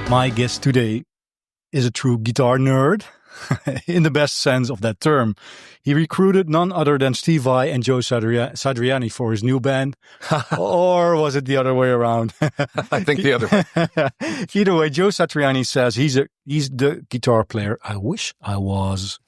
My guest today is a true guitar nerd, in the best sense of that term. He recruited none other than Steve Vai and Joe Satriani for his new band. Or was it the other way around? I think the other way. Either way, Joe Satriani says he's the guitar player I wish I was.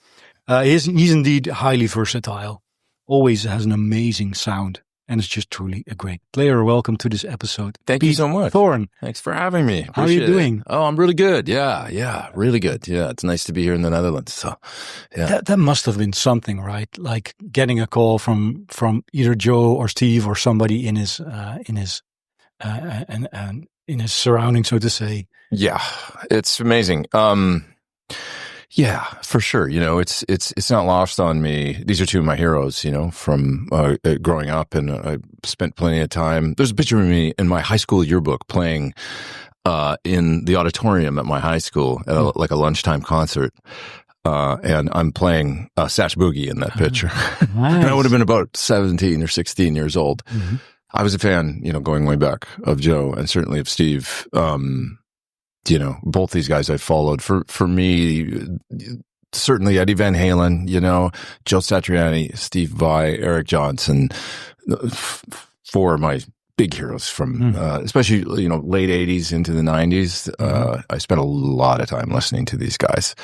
He's indeed highly versatile, always has an amazing sound, and is just truly a great player. Welcome to this episode. Thank you so much. Thorn. Thanks for having me. How are you doing? Oh, I'm really good. Yeah, really good. Yeah, it's nice to be here in the Netherlands. So, yeah. That must have been something, right? Like getting a call from either Joe or Steve or somebody in his surroundings, so to say. Yeah, it's amazing. Yeah, for sure. You know, it's not lost on me. These are two of my heroes, you know, from growing up, and I spent plenty of time. There's a picture of me in my high school yearbook playing in the auditorium at my high school at like a lunchtime concert. And I'm playing Satch Boogie in that picture. Nice. And I would have been about 17 or 16 years old. Mm-hmm. I was a fan, you know, going way back of Joe and certainly of Steve. You know, both these guys I followed. For me, certainly Eddie Van Halen, you know, Joe Satriani, Steve Vai, Eric Johnson, four of my big heroes from, especially, you know, late 80s into the 90s. I spent a lot of time listening to these guys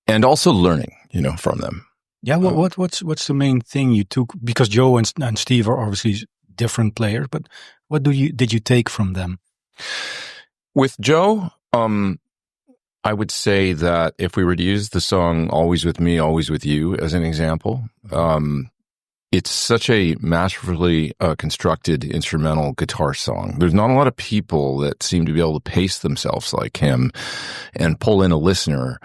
and also learning, you know, from them. Yeah, what's the main thing you took? Because Joe and Steve are obviously different players, but what did you take from them? With Joe, I would say that if we were to use the song Always With Me, Always With You as an example, it's such a masterfully constructed instrumental guitar song. There's not a lot of people that seem to be able to pace themselves like him and pull in a listener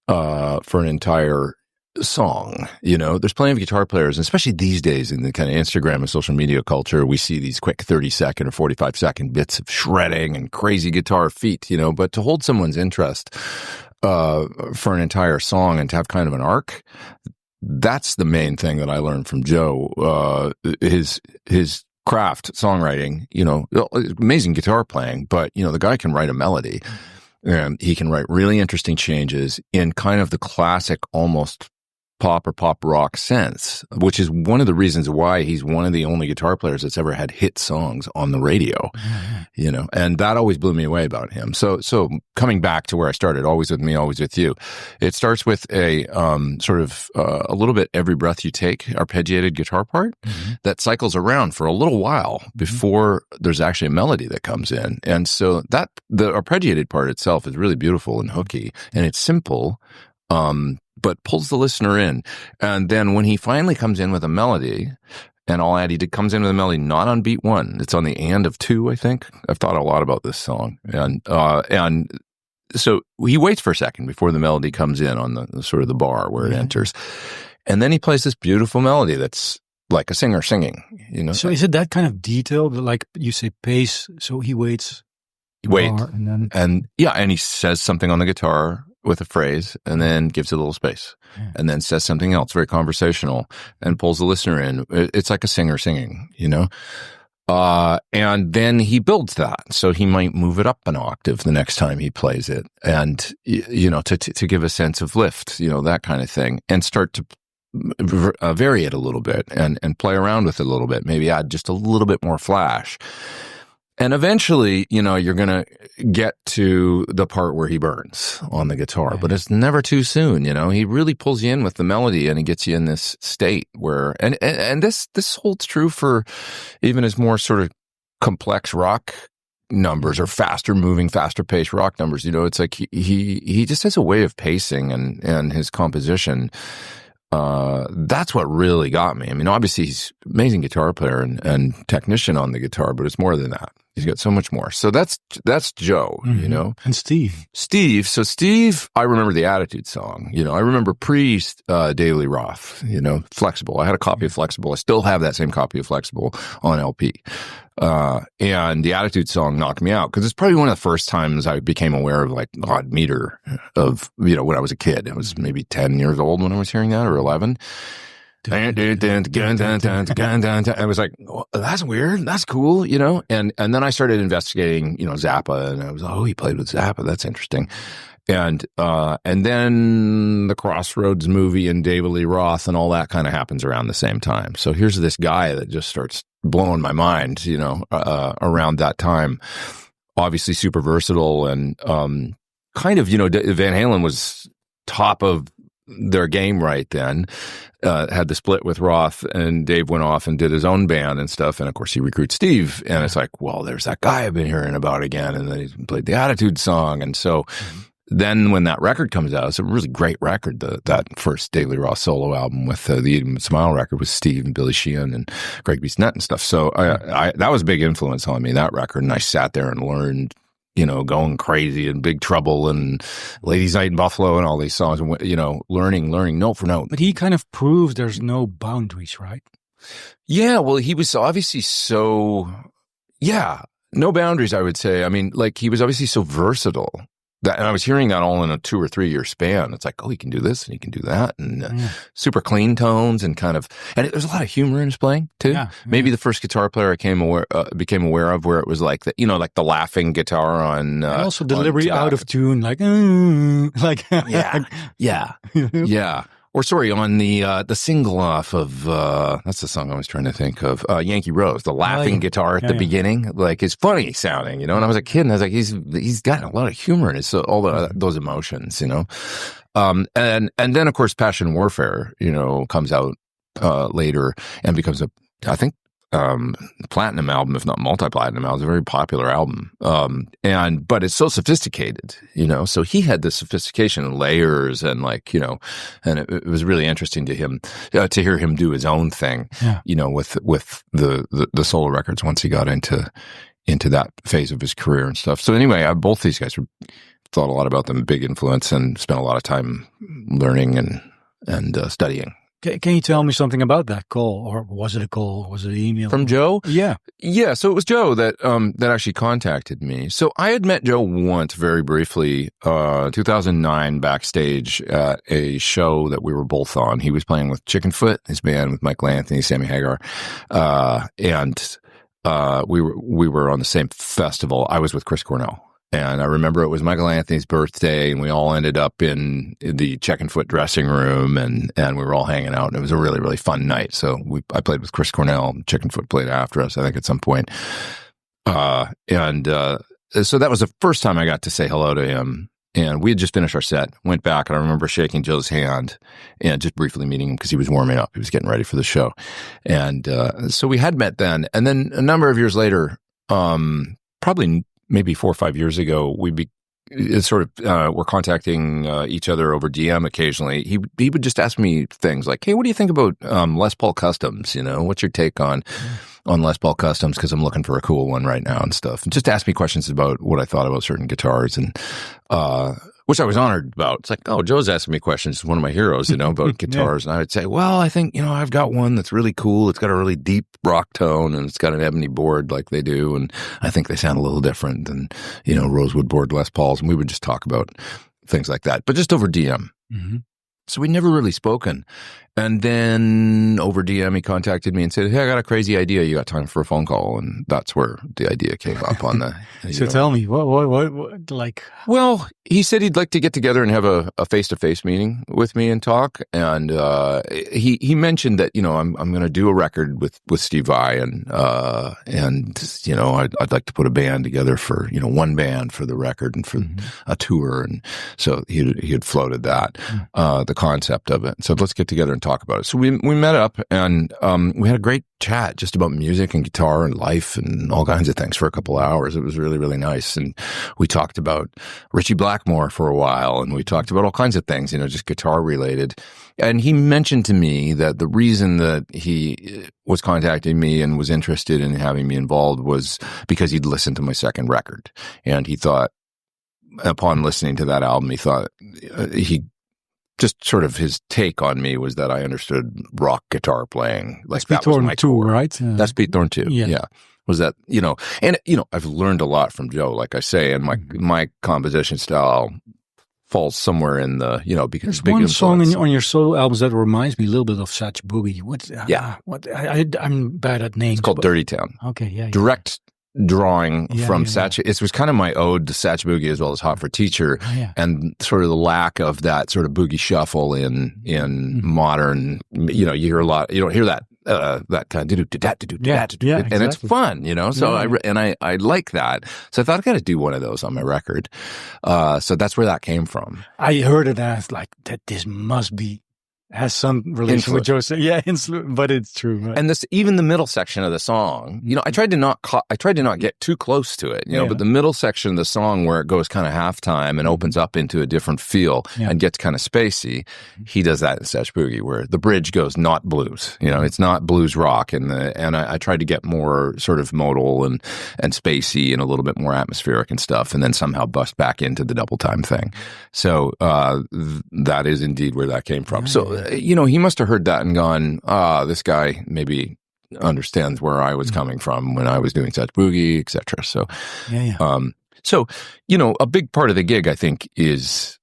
for an entire song. You know, there's plenty of guitar players, especially these days in the kind of Instagram and social media culture, we see these quick 30-second or 45-second bits of shredding and crazy guitar feat, you know, but to hold someone's interest for an entire song and to have kind of an arc, that's the main thing that I learned from Joe. His craft, songwriting, you know, amazing guitar playing, but, you know, the guy can write a melody and he can write really interesting changes in kind of the classic, almost pop or pop rock sense, which is one of the reasons why he's one of the only guitar players that's ever had hit songs on the radio, you know, and that always blew me away about him. So coming back to where I started, Always With Me, Always With You, it starts with a sort of a little bit Every Breath You Take arpeggiated guitar part that cycles around for a little while before there's actually a melody that comes in. And so that the arpeggiated part itself is really beautiful and hooky, and it's simple, but pulls the listener in. And then when he finally comes in with a melody, and I'll add, comes in with a melody not on beat one, it's on the and of two, I think. I've thought a lot about this song. And so he waits for a second before the melody comes in on the sort of the bar where it enters. And then he plays this beautiful melody that's like a singer singing, you know. So is it that kind of detail, like you say pace, so he waits? And he says something on the guitar with a phrase and then gives it a little space and then says something else, very conversational, and pulls the listener in. It's like a singer singing, you know? And then he builds that. So he might move it up an octave the next time he plays it. And, you know, to give a sense of lift, you know, that kind of thing, and start to vary it a little bit and play around with it a little bit, maybe add just a little bit more flash. And eventually, you know, you're going to get to the part where he burns on the guitar, but it's never too soon. You know, he really pulls you in with the melody and he gets you in this state where, and this holds true for even his more sort of complex rock numbers or faster moving, faster paced rock numbers. You know, it's like he just has a way of pacing and his composition. That's what really got me. I mean, obviously he's an amazing guitar player and technician on the guitar, but it's more than that. He's got so much more. So that's Joe, you know. And Steve. So Steve, I remember the Attitude song. You know, I remember Daily Roth, you know, Flexible. I had a copy of Flexible. I still have that same copy of Flexible on LP. And the Attitude song knocked me out because it's probably one of the first times I became aware of like odd meter of, you know, when I was a kid. I was maybe 10 years old when I was hearing that, or 11. I was like, oh, that's weird. That's cool, you know? And then I started investigating, you know, Zappa, and I was like, oh, he played with Zappa. That's interesting. And then the Crossroads movie and David Lee Roth and all that kind of happens around the same time. So here's this guy that just starts blowing my mind, you know, around that time. Obviously super versatile and kind of, you know, Van Halen was top of their game right then. Had the split with Roth, and Dave went off and did his own band and stuff. And of course he recruits Steve, and it's like, well, there's that guy I've been hearing about again. And then he played the Attitude song. And so then when that record comes out, it's a really great record. That first David Lee Roth solo album with the Eat Smile record with Steve and Billy Sheehan and Greg Bissonette and stuff. So I that was a big influence on me, that record. And I sat there and learned, you know, Going Crazy and Big Trouble and Ladies Night in Buffalo and all these songs, you know, learning note for note. But he kind of proves there's no boundaries, right? Yeah, well, he was obviously no boundaries, I would say. I mean, like, he was obviously so versatile. And I was hearing that all in a 2 or 3 year span. It's like, oh, he can do this and he can do that, and super clean tones and kind of, and there's a lot of humor in his playing too. Yeah, maybe the first guitar player I became aware of where it was like the, you know, like the laughing guitar on, and also delivery out of tune, like, yeah. Or sorry, on the single off of that's the song I was trying to think of, Yankee Rose, the laughing guitar at the beginning, like, is funny sounding, you know. And I was a kid, and I was like, he's got a lot of humor in it, so all those emotions, you know. And then of course Passion Warfare, you know, comes out later and becomes I think platinum album, if not multi-platinum album. It's a very popular album. But it's so sophisticated, you know, so he had this sophistication and layers and, like, you know, and it was really interesting to him, to hear him do his own thing, you know, with the solo records once he got into that phase of his career and stuff. So anyway, both these guys thought a lot about them, big influence, and spent a lot of time learning and studying. Can you tell me something about that call? Or was it a call? Was it an email? From Joe? Yeah. Yeah, so it was Joe that actually contacted me. So I had met Joe once very briefly, 2009 backstage at a show that we were both on. He was playing with Chickenfoot, his band, with Michael Anthony, Sammy Hagar. And we were on the same festival. I was with Chris Cornell. And I remember it was Michael Anthony's birthday, and we all ended up in the Chickenfoot dressing room, and we were all hanging out, and it was a really, really fun night. So I played with Chris Cornell. Chickenfoot played after us, I think, at some point. So that was the first time I got to say hello to him. And we had just finished our set, went back, and I remember shaking Joe's hand and just briefly meeting him because he was warming up. He was getting ready for the show. And so we had met then. And then a number of years later, probably maybe 4 or 5 years ago, we're contacting each other over DM occasionally. He would just ask me things like, hey, what do you think about Les Paul Customs? You know, what's your take on Les Paul Customs? Because I'm looking for a cool one right now and stuff. And just ask me questions about what I thought about certain guitars, and which I was honored about. It's like, oh, Joe's asking me questions, one of my heroes, you know, about guitars. And I would say, well, I think, you know, I've got one that's really cool. It's got a really deep rock tone, and it's got an ebony board like they do. And I think they sound a little different than, you know, rosewood board Les Pauls. And we would just talk about things like that, but just over DM. Mm-hmm. So we'd never really spoken. And then over DM, he contacted me and said, hey, I got a crazy idea. You got time for a phone call? And that's where the idea came up on the. So tell me, what, like? Well, he said he'd like to get together and have a face-to-face meeting with me and talk. And he mentioned that, you know, I'm going to do a record with Steve Vai, and you know, I'd like to put a band together for, you know, one band for the record and for a tour. And so he had floated that, the concept of it. So let's get together and talk about it. So we met up, and we had a great chat just about music and guitar and life and all kinds of things for a couple of hours. It was really, really nice. And we talked about Richie Blackmore for a while, and we talked about all kinds of things, you know, just guitar related. And he mentioned to me that the reason that he was contacting me and was interested in having me involved was because he'd listened to my second record. And he thought, upon listening to that album, he thought just sort of his take on me was that I understood rock guitar playing. Like, that's Pete Thorn too, right? That's Pete Thorn too. Yeah. Was that, you know, and, you know, I've learned a lot from Joe, like I say, and my composition style falls somewhere in the, because There's big one song influence. on your solo albums that reminds me a little bit of Satch Boogie. I'm bad at names. It's called Dirty Town. Okay, yeah. Direct drawing from Satch. It was kind of my ode to Satch Boogie as well as Hot for Teacher, and sort of the lack of that sort of boogie shuffle in modern. You hear a lot. You don't hear that kind of and it's fun. So I like that. So I thought I got to do one of those on my record. So that's where that came from. I heard it and I was like, that this must be. Has some relation with Joe. Yeah, but it's true. Right? And even the middle section of the song, I tried to not get too close to it, but the middle section of the song where it goes kind of halftime and opens up into a different feel and gets kind of spacey, he does that in Satch Boogie, where the bridge goes not blues, it's not blues rock, and I tried to get more sort of modal and spacey and a little bit more atmospheric and stuff, and then somehow bust back into the double time thing. So that is indeed where that came from. So he must have heard that and gone, this guy maybe understands where I was coming from when I was doing Satch Boogie, etc. So, so a big part of the gig, I think, is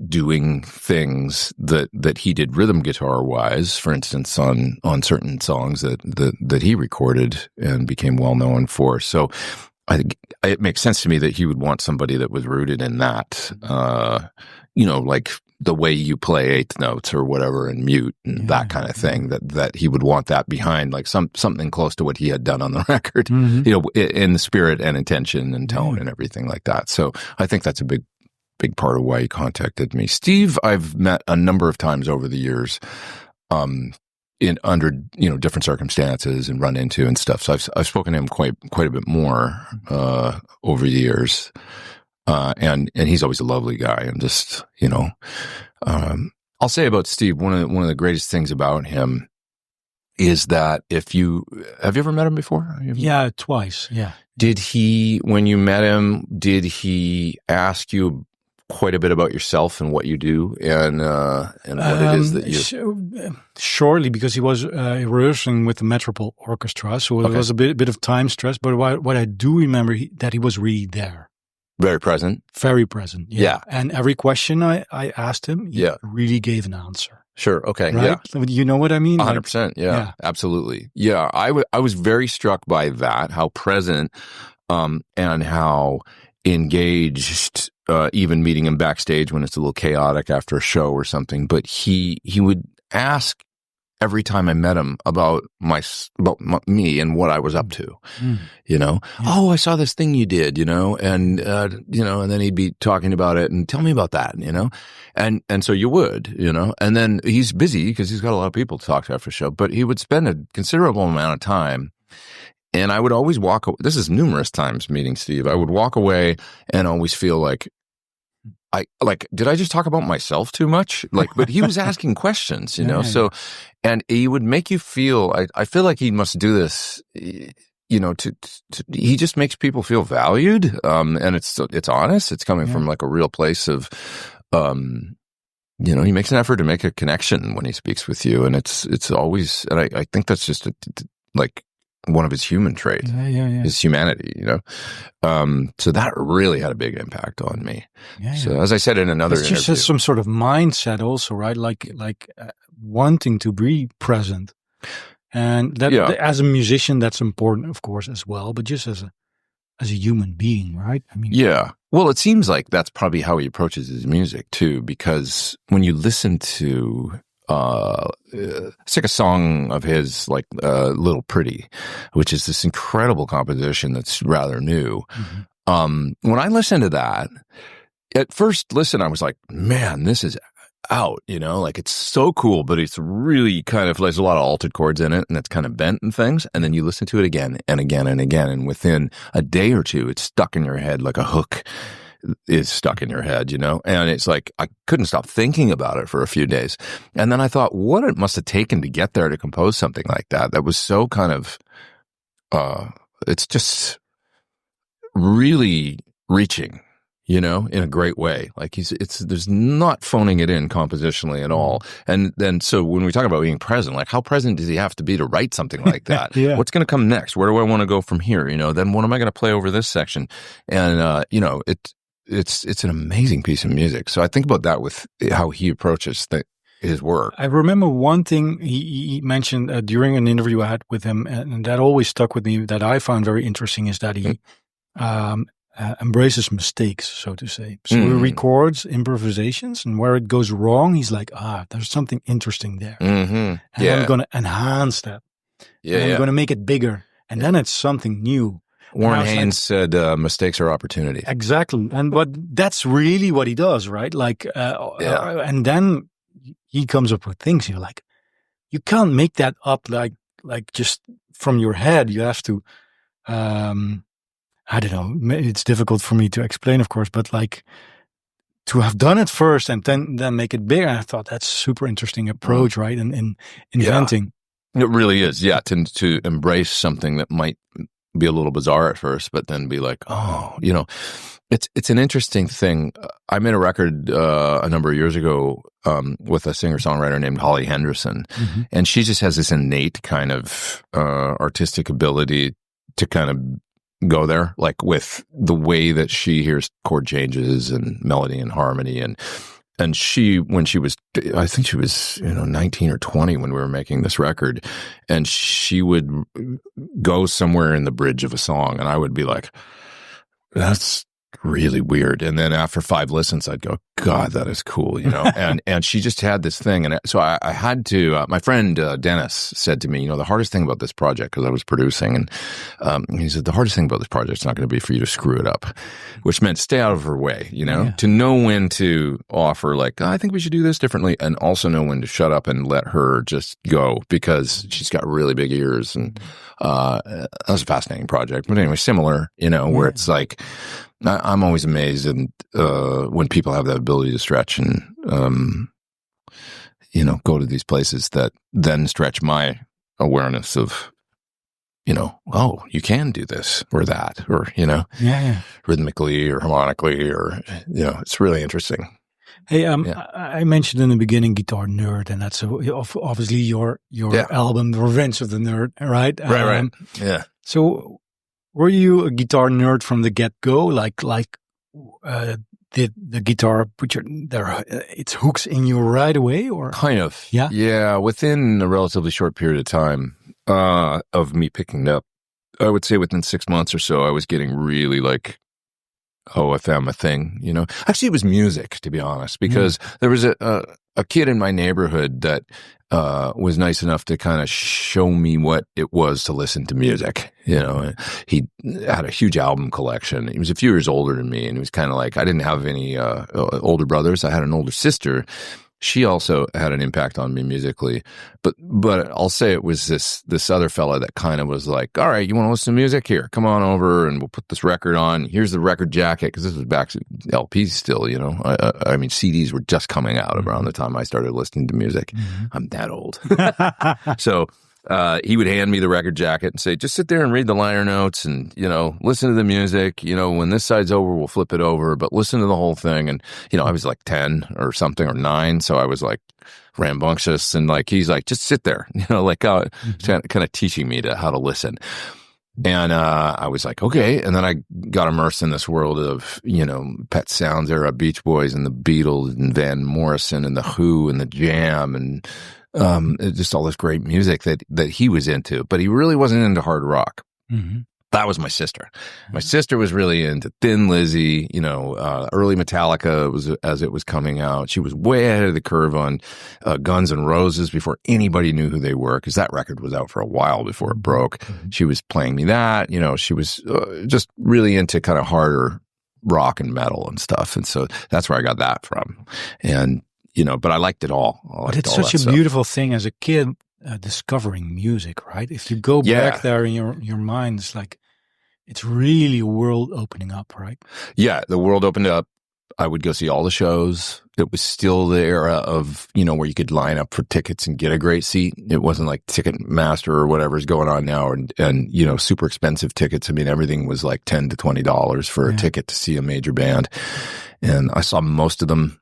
doing things that he did rhythm guitar wise. For instance, on certain songs that he recorded and became well known for. So, I think it makes sense to me that he would want somebody that was rooted in that. Like the way you play eighth notes or whatever and mute and that kind of thing, that he would want that behind, like something close to what he had done on the record, in the spirit and intention and tone and everything like that. So I think that's a big part of why he contacted me. Steve, I've met a number of times over the years, under different circumstances and run into and stuff. So I've spoken to him quite a bit more over the years. And he's always a lovely guy, and just, I'll say about Steve, one of the greatest things about him is that have you ever met him before? Yeah, twice. Yeah. When you met him, did he ask you quite a bit about yourself and what you do and what it is that you... Shortly, because he was rehearsing with the Metropole Orchestra, so there was a bit of time stress, but what I do remember, that he was really there. Very present? Very present, yeah. And every question I asked him, he really gave an answer. Sure, okay, right? Yeah. You know what I mean? 100%, yeah, absolutely. Yeah, I was very struck by that, how present and how engaged, even meeting him backstage when it's a little chaotic after a show or something. But he would ask every time I met him about me and what I was up to, Oh, I saw this thing you did, and then he'd be talking about it and tell me about that, and so you would, and then he's busy because he's got a lot of people to talk to after the show, but he would spend a considerable amount of time. And I would always this is numerous times meeting Steve. I would walk away and always feel like, did I just talk about myself too much? But he was asking questions, so, and he would make you feel, I feel like he must do this, he just makes people feel valued. And it's honest. It's coming from like a real place of, he makes an effort to make a connection when he speaks with you. And it's always, and I think that's just one of his human traits, his humanity, so that really had a big impact on me. So as I said in another interview, just has some sort of mindset also, right? Like wanting to be present, and that as a musician, that's important, of course, as well. But just as a human being, right? I mean, well, it seems like that's probably how he approaches his music too, because when you listen to it's like a song of his, like Little Pretty, which is this incredible composition that's rather new. When I listened to that, at first listen, I was like, man, this is out, it's so cool, but it's really kind of, there's a lot of altered chords in it, and it's kind of bent and things. And then you listen to it again and again and again, and within a day or two, it's stuck in your head like a hook is stuck in your head, and it's like, I couldn't stop thinking about it for a few days. And then I thought, what it must have taken to get there to compose something like that. That was so kind of, it's just really reaching, in a great way. Like there's not phoning it in compositionally at all. And then, so when we talk about being present, like how present does he have to be to write something like that? What's going to come next? Where do I want to go from here? Then what am I going to play over this section? And, it's an amazing piece of music. So I think about that with how he approaches his work. I remember one thing he mentioned during an interview I had with him, and that always stuck with me, that I found very interesting, is that he embraces mistakes, so to say. So he records improvisations, and where it goes wrong, he's like, there's something interesting there. And I'm going to enhance that. I'm going to make it bigger. And then it's something new. Warren Haynes said, mistakes are opportunities. Exactly. But that's really what he does, right? Like, and then he comes up with things. You're like, you can't make that up like just from your head. You have to, I don't know. It's difficult for me to explain, of course, but like to have done it first and then make it bigger. I thought that's a super interesting approach, right? In inventing. Yeah. It really is. Yeah. To embrace something that might be a little bizarre at first, but then be like, it's an interesting thing. I made a record a number of years ago with a singer-songwriter named Holly Henderson, and she just has this innate kind of artistic ability to kind of go there, like with the way that she hears chord changes and melody and harmony. And she, when she was, I think she was, 19 or 20 when we were making this record, and she would go somewhere in the bridge of a song, and I would be like, that's really weird. And then after 5 listens, I'd go, God, that is cool, and she just had this thing. And so I had to, my friend Dennis said to me, the hardest thing about this project, because I was producing, and he said, the hardest thing about this project is not going to be for you to screw it up, which meant stay out of her way, to know when to offer, like, I think we should do this differently, and also know when to shut up and let her just go, because she's got really big ears. And that was a fascinating project. But anyway, similar, where it's like, I'm always amazed when people have that ability to stretch and, go to these places that then stretch my awareness of, oh, you can do this or that, or, rhythmically or harmonically, or, it's really interesting. Hey, I mentioned in the beginning guitar nerd, and that's obviously your album, Revenge of the Nerd, right? Right. Yeah. So, were you a guitar nerd from the get-go? Did the guitar put its hooks in you right away, or kind of? Yeah. Yeah. Within a relatively short period of time of me picking it up, I would say within 6 months or so, I was getting really like OFM a thing. Actually, it was music, to be honest, because there was a kid in my neighborhood that was nice enough to kind of show me what it was to listen to music. He had a huge album collection. He was a few years older than me, and he was kind of like, I didn't have any older brothers. I had an older sister. She also had an impact on me musically, but I'll say it was this other fella that kind of was like, all right, you want to listen to music? Here, come on over, and we'll put this record on. Here's the record jacket, because this was back to LPs still. I mean, CDs were just coming out around the time I started listening to music. I'm that old, so. He would hand me the record jacket and say, just sit there and read the liner notes and, listen to the music. When this side's over, we'll flip it over, but listen to the whole thing. And, I was like 10 or something, or 9. So I was like rambunctious, and like, he's like, just sit there, kind of teaching me how to listen. And I was like, okay. And then I got immersed in this world of, Pet Sounds era, Beach Boys and the Beatles and Van Morrison and the Who and the Jam, and just all this great music that he was into, but he really wasn't into hard rock. That was my sister. My sister was really into Thin Lizzy, early Metallica as it was coming out. She was way ahead of the curve on Guns N' Roses before anybody knew who they were, because that record was out for a while before it broke. She was playing me that. She was just really into kind of harder rock and metal and stuff. And so that's where I got that from. And but I liked it all. But it's such a beautiful thing as a kid, discovering music, right? If you go back there in your mind, it's like, it's really a world opening up, right? Yeah, the world opened up. I would go see all the shows. It was still the era of, where you could line up for tickets and get a great seat. It wasn't like Ticketmaster or whatever's going on now, and super expensive tickets. I mean, everything was like $10 to $20 for a ticket to see a major band. And I saw most of them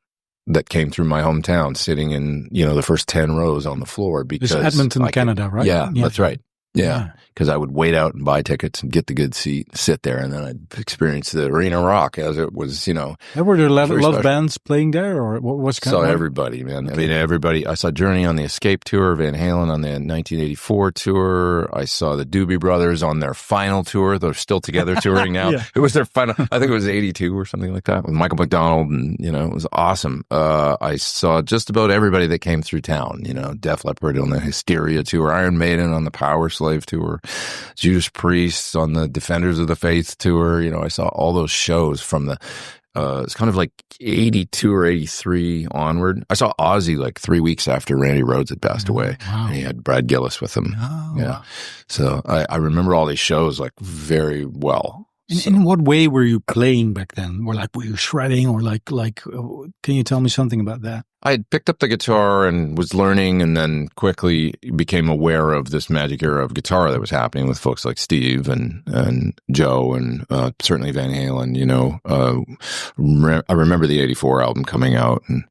that came through my hometown, sitting in, the first 10 rows on the floor, because this is Edmonton, Canada, right? Yeah, that's right. Yeah. because I would wait out and buy tickets and get the good seat, sit there, and then I'd experience the arena rock as it was, Were there a lot of bands playing there, or what's kind saw of? everybody, man. Okay. I mean, everybody. I saw Journey on the Escape tour, Van Halen on the 1984 tour. I saw the Doobie Brothers on their final tour. They're still together touring now. Yeah. It was their final, I think it was 82 or something like that, with Michael McDonald, and, it was awesome. I saw just about everybody that came through town, Def Leppard on the Hysteria tour, Iron Maiden on the Power Slave tour, Judas Priest on the Defenders of the Faith tour. I saw all those shows from the, it's kind of like 82 or 83 onward. I saw Ozzy like 3 weeks after Randy Rhoads had passed away. Wow. And he had Brad Gillis with him. Oh, yeah. wow. So I remember all these shows like very well. In what way were you playing back then? Were you shredding, or can you tell me something about that? I had picked up the guitar and was learning, and then quickly became aware of this magic era of guitar that was happening with folks like Steve and Joe and certainly Van Halen. I remember the '84 album coming out and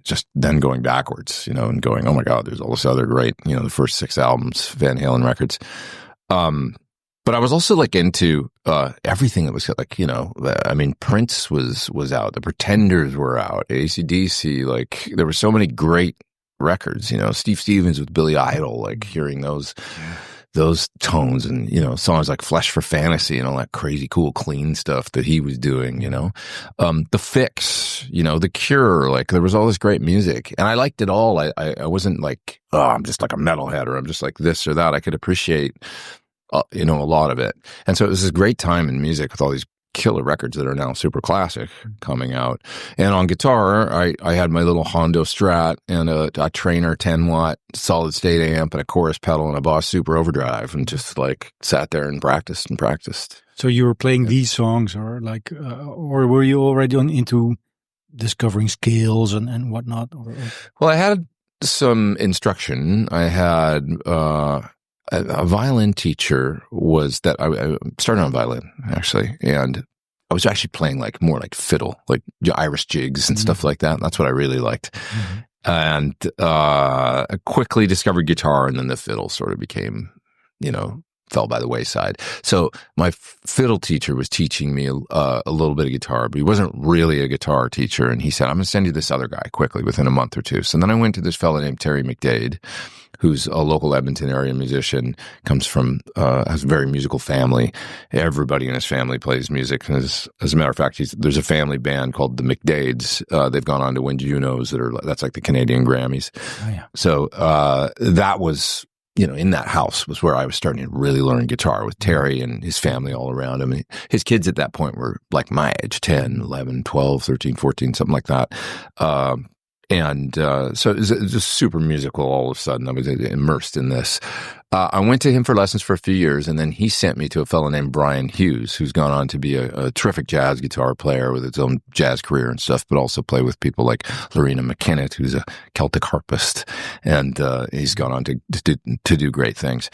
just then going backwards, and going, oh my God, there's all this other great, the first 6 albums, Van Halen records. But I was also like into everything that was like, I mean, Prince was out, the Pretenders were out, AC/DC, like there were so many great records, Steve Stevens with Billy Idol, like hearing those tones and, songs like Flesh for Fantasy and all that crazy, cool, clean stuff that he was doing, The Fix, The Cure, like there was all this great music and I liked it all. I wasn't like, oh, I'm just like a metalhead or I'm just like this or that. I could appreciate a lot of it. And so it was this great time in music with all these killer records that are now super classic coming out. And on guitar, I had my little Hondo Strat and a Trainer 10-watt solid state amp and a chorus pedal and a Boss Super Overdrive and just like sat there and practiced and practiced. So you were playing these songs or or were you already into discovering scales and whatnot? Well, I had some instruction. I had, a violin teacher that I started on violin actually, and I was actually playing like more like fiddle, like Irish jigs and stuff like that. That's what I really liked. And I quickly discovered guitar, and then the fiddle sort of became, fell by the wayside. So my fiddle teacher was teaching me a little bit of guitar, but he wasn't really a guitar teacher. And he said, I'm going to send you this other guy quickly within a month or two. So then I went to this fellow named Terry McDade, who's a local Edmonton area musician, comes from, has a very musical family. Everybody in his family plays music. And as a matter of fact, there's a family band called the McDades. They've gone on to win Junos that's like the Canadian Grammys. Oh, yeah. So, that was, in that house was where I was starting to really learn guitar with Terry and his family all around him. His kids at that point were like my age, 10, 11, 12, 13, 14, something like that. So it was just super musical all of a sudden. I was immersed in this. I went to him for lessons for a few years, and then he sent me to a fellow named Brian Hughes, who's gone on to be a terrific jazz guitar player with his own jazz career and stuff, but also play with people like Lorena McKinnett, who's a Celtic harpist, and he's gone on to do great things.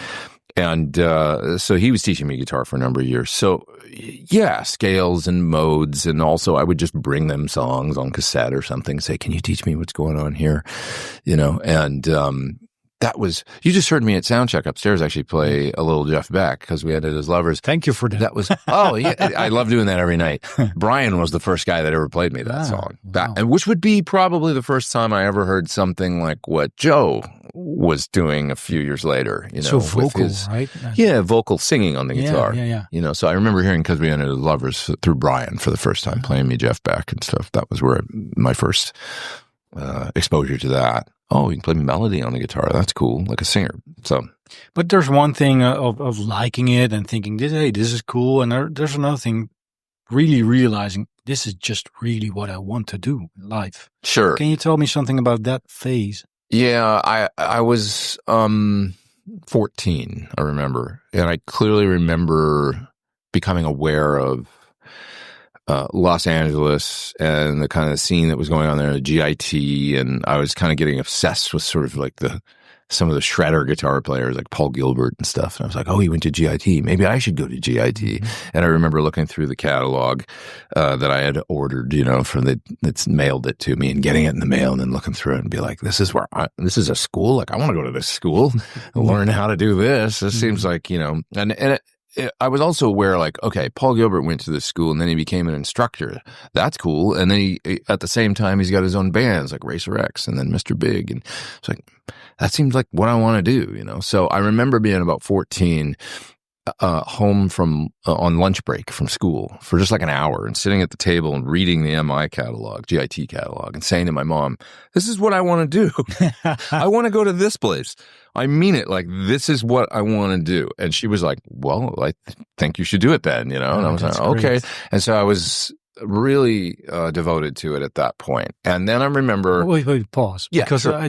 And so he was teaching me guitar for a number of years. So yeah, scales and modes, and also I would just bring them songs on cassette or something, say, can you teach me what's going on here? And that was, you just heard me at Soundcheck upstairs actually play a little Jeff Beck because we had it as lovers. Thank you for that. That was, yeah, I love doing that every night. Brian was the first guy that ever played me that song. Wow. And which would be probably the first time I ever heard something like what Joe was doing a few years later. So vocal, right? Yeah, vocal singing on the guitar. Yeah. So I remember hearing because we had it as lovers through Brian for the first time, playing me Jeff Beck and stuff. That was where my first exposure to that. Oh, you can play melody on the guitar. That's cool, like a singer. So, but there's one thing of liking it and thinking, this is cool, and there's another thing, really realizing this is just really what I want to do in life. Sure. Can you tell me something about that phase? Yeah, I was 14, I remember, and I clearly remember becoming aware of Los Angeles and the kind of scene that was going on there, the GIT, and I was kind of getting obsessed with sort of like the some of the shredder guitar players like Paul Gilbert and stuff. And I was like, oh, he went to GIT. Maybe I should go to GIT. And I remember looking through the catalog that I had ordered, that's mailed it to me and getting it in the mail and then looking through it and be like, this is a school. Like, I want to go to this school and learn how to do this. This seems like, I was also aware, like, okay, Paul Gilbert went to this school and then he became an instructor. That's cool. And then at the same time, he's got his own bands like Racer X and then Mr. Big. And it's like, that seems like what I want to do, So I remember being about 14, home from on lunch break from school for just like an hour and sitting at the table and reading the MI catalog, GIT catalog, and saying to my mom, this is what I want to do. I want to go to this place. I mean it. Like, this is what I want to do. And she was like, well, I think you should do it then, And I was like, okay. Great. And so I was really devoted to it at that point. And then I remember... Wait, pause. Yeah, because sure.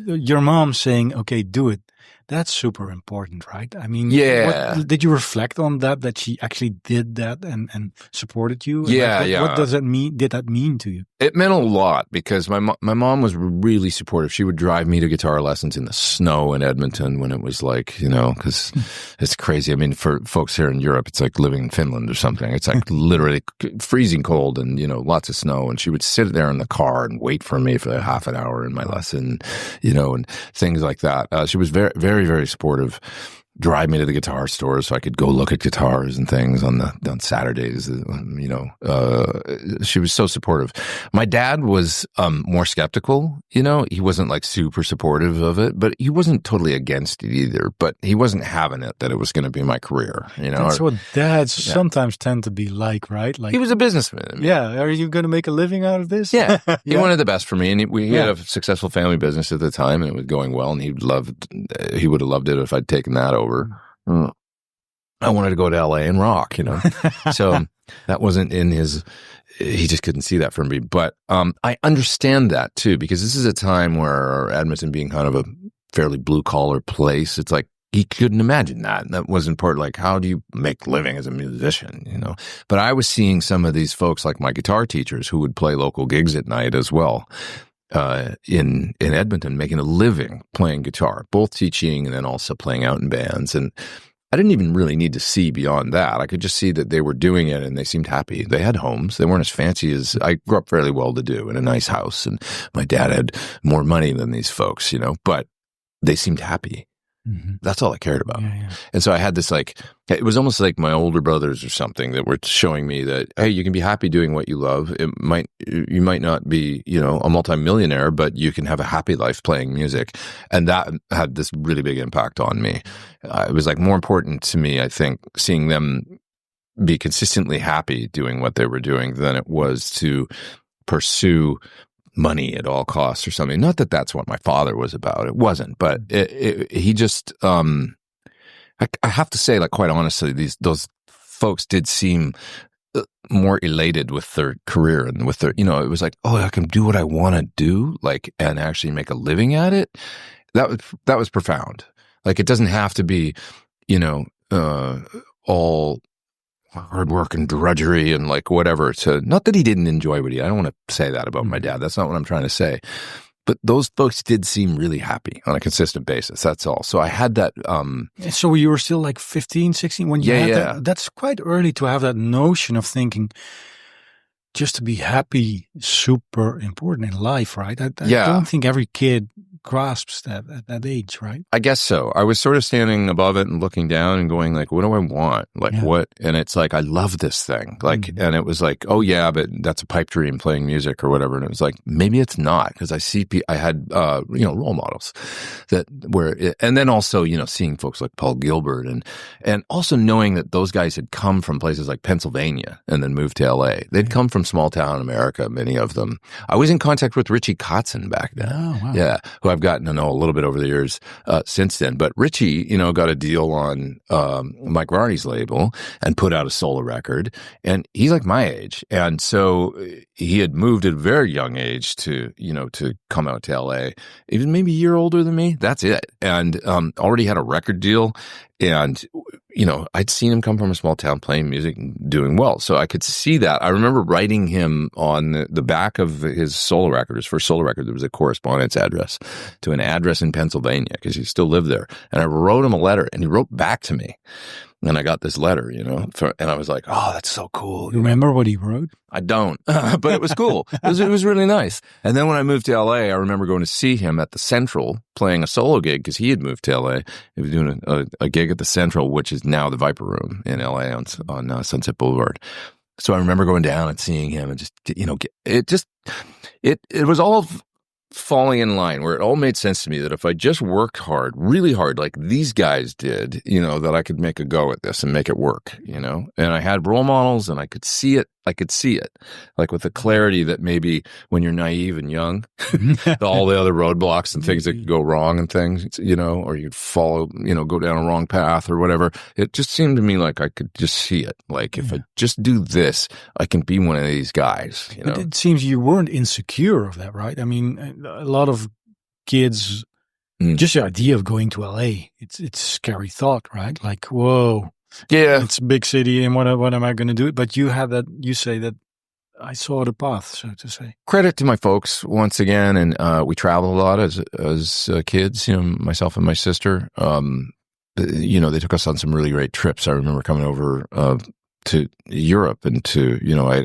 Your mom saying, okay, do it. That's super important, right? I mean, yeah. Did you reflect on that she actually did that and supported you? Yeah, What does that mean? Did that mean to you? It meant a lot because my mom was really supportive. She would drive me to guitar lessons in the snow in Edmonton when it was like, because it's crazy. I mean, for folks here in Europe, it's like living in Finland or something. It's like literally freezing cold and, lots of snow. And she would sit there in the car and wait for me for half an hour in my lesson, and things like that. She was very, very, very supportive. Drive me to the guitar store so I could go look at guitars and things on Saturdays. She was so supportive. My dad was more skeptical. He wasn't like super supportive of it, but he wasn't totally against it either. But he wasn't having it that it was going to be my career. That's what dads sometimes tend to be like, right? Like, he was a businessman. Yeah, are you going to make a living out of this? Yeah, he wanted the best for me, and we had a successful family business at the time, and it was going well. And he would have loved it if I'd taken that over. I wanted to go to LA and rock, so that wasn't in his, he just couldn't see that from me. But I understand that too, because this is a time where Edmonton being kind of a fairly blue collar place, it's like he couldn't imagine that. And that wasn't part, like, how do you make a living as a musician, But I was seeing some of these folks, like my guitar teachers, who would play local gigs at night as well. In Edmonton, making a living playing guitar, both teaching and then also playing out in bands. And I didn't even really need to see beyond that. I could just see that they were doing it and they seemed happy. They had homes. They weren't as fancy as, I grew up fairly well to do in a nice house, and my dad had more money than these folks, but they seemed happy. Mm-hmm. That's all I cared about. Yeah. And so I had this, like, it was almost like my older brothers or something that were showing me that, hey, you can be happy doing what you love. You might not be, a multimillionaire, but you can have a happy life playing music. And that had this really big impact on me. It was like more important to me, I think, seeing them be consistently happy doing what they were doing than it was to pursue money at all costs or something. Not that that's what my father was about. It wasn't, but he just, I have to say, like, quite honestly, those folks did seem more elated with their career and with their, it was like, oh, I can do what I want to do, like, and actually make a living at it. That was profound. Like, it doesn't have to be, all hard work and drudgery and like whatever. Not that he didn't enjoy what I don't want to say that about my dad. That's not what I'm trying to say. But those folks did seem really happy on a consistent basis. That's all. So I had that. So you were still like 15, 16 when you had that? That's quite early to have that notion of thinking just to be happy, super important in life, right? I don't think every kid grasps that at that age, right? I guess so. I was sort of standing above it and looking down and going like, what do I want? Like what? And it's like, I love this thing. Like, and it was like, oh yeah, but that's a pipe dream playing music or whatever. And it was like, maybe it's not, because I had, role models and then also, seeing folks like Paul Gilbert and also knowing that those guys had come from places like Pennsylvania and then moved to LA. They'd come from small town America, many of them. I was in contact with Richie Kotzen back then. Oh, wow. Yeah. Who I've gotten to know a little bit over the years since then. But Richie, got a deal on Mike Varney's label and put out a solo record. And he's like my age. And so he had moved at a very young age to come out to LA. He was maybe a year older than me. That's it. And already had a record deal. And, I'd seen him come from a small town playing music and doing well. So I could see that. I remember writing him on the back of his solo record, his first solo record, there was a correspondence address to an address in Pennsylvania because he still lived there. And I wrote him a letter and he wrote back to me. And I got this letter, and I was like, oh, that's so cool. You remember what he wrote? I don't, but it was cool. It was really nice. And then when I moved to LA, I remember going to see him at the Central playing a solo gig because he had moved to LA. He was doing a gig at the Central, which is now the Viper Room in LA on Sunset Boulevard. So I remember going down and seeing him and it was all falling in line where it all made sense to me that if I just worked hard, really hard, like these guys did, that I could make a go at this and make it work, and I had role models and I could see it like with the clarity that maybe when you're naive and young, all the other roadblocks and things that could go wrong and things, or you'd follow, go down a wrong path or whatever. It just seemed to me like I could just see it. Like if I just do this, I can be one of these guys, But it seems you weren't insecure of that, right? I mean, a lot of kids, just the idea of going to LA, it's a scary thought, right? Like, whoa. Yeah, it's a big city, and what am I going to do? But you have that. You say that I saw the path, so to say. Credit to my folks once again, and we traveled a lot as kids. Myself and my sister. They took us on some really great trips. I remember coming over to Europe and to,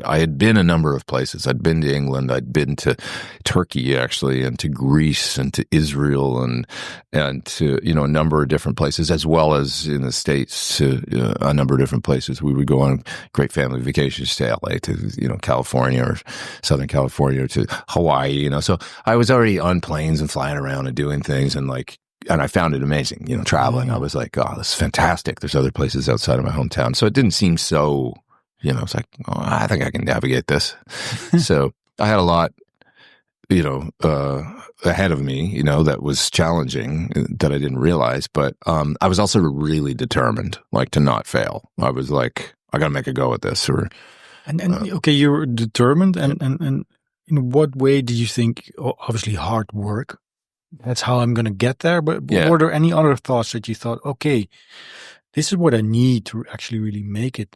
I had been a number of places. I'd been to England. I'd been to Turkey, actually, and to Greece and to Israel and to, a number of different places, as well as in the States to a number of different places. We would go on great family vacations to LA, to, California or Southern California, or to Hawaii, So I was already on planes and flying around and doing things and I found it amazing, traveling. I was like, oh, this is fantastic. There's other places outside of my hometown. So it didn't seem so, it's like, oh, I think I can navigate this. So I had a lot, ahead of me, that was challenging that I didn't realize. But I was also really determined, like, to not fail. I was like, I got to make a go at this. Okay, you were determined. And in what way do you think, obviously hard work, that's how I'm going to get there. But were there any other thoughts that you thought, okay, this is what I need to actually really make it,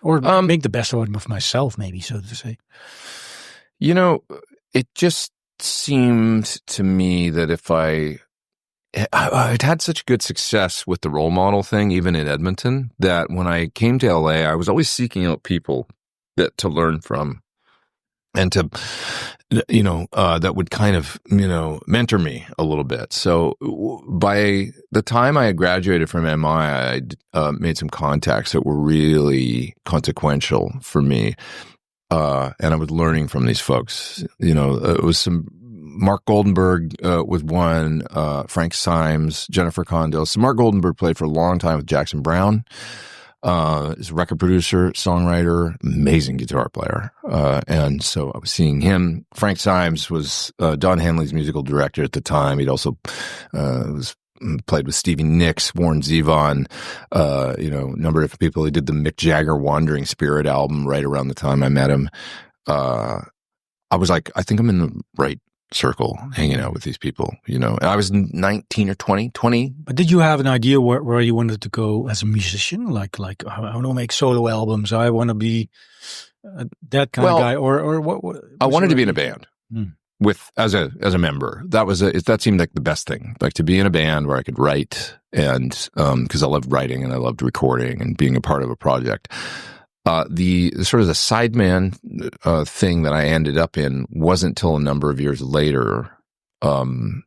or make the best out of myself, maybe, so to say? It just seemed to me that if I'd had such good success with the role model thing, even in Edmonton, that when I came to LA, I was always seeking out people to learn from. And to, that would kind of, mentor me a little bit. So by the time I had graduated from MI, I'd made some contacts that were really consequential for me. And I was learning from these folks. It was some Mark Goldenberg was one, Frank Symes, Jennifer Condell. So Mark Goldenberg played for a long time with Jackson Browne. Is a record producer, songwriter, amazing guitar player. And so I was seeing him. Frank Symes was Don Henley's musical director at the time. He'd also played with Stevie Nicks, Warren Zevon, a number of different people. He did the Mick Jagger Wandering Spirit album right around the time I met him. I was like, I think I'm in the right circle hanging out with these people, and I was 19 or 20. But did you have an idea where you wanted to go as a musician? Like I want to make solo albums. I want to be that kind of guy, or what I wanted to be in a band with as a member. That seemed like the best thing, like to be in a band where I could write and because I loved writing and I loved recording and being a part of a project. The sort of the sideman thing that I ended up in wasn't till a number of years later. So